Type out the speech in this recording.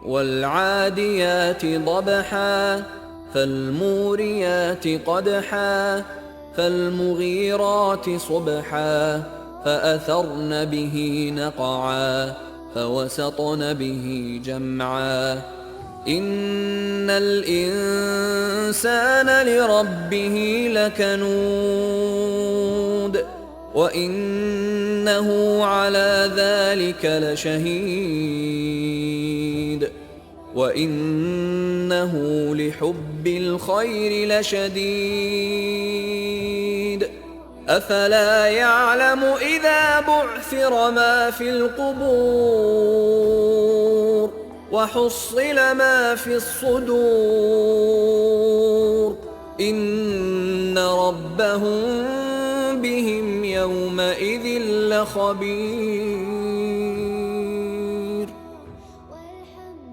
والعاديات ضبحا فالموريات قدحا فالمغيرات صبحا فأثرن به نقعا فوسطن به جمعا إن الإنسان لربه لكنود وإنه على ذلك لشهيد وإنه لحب الخير لشديد أفلا يعلم إذا بعثر ما في القبور وحصل ما في الصدور إن ربهم بهم يومئذ لخبير.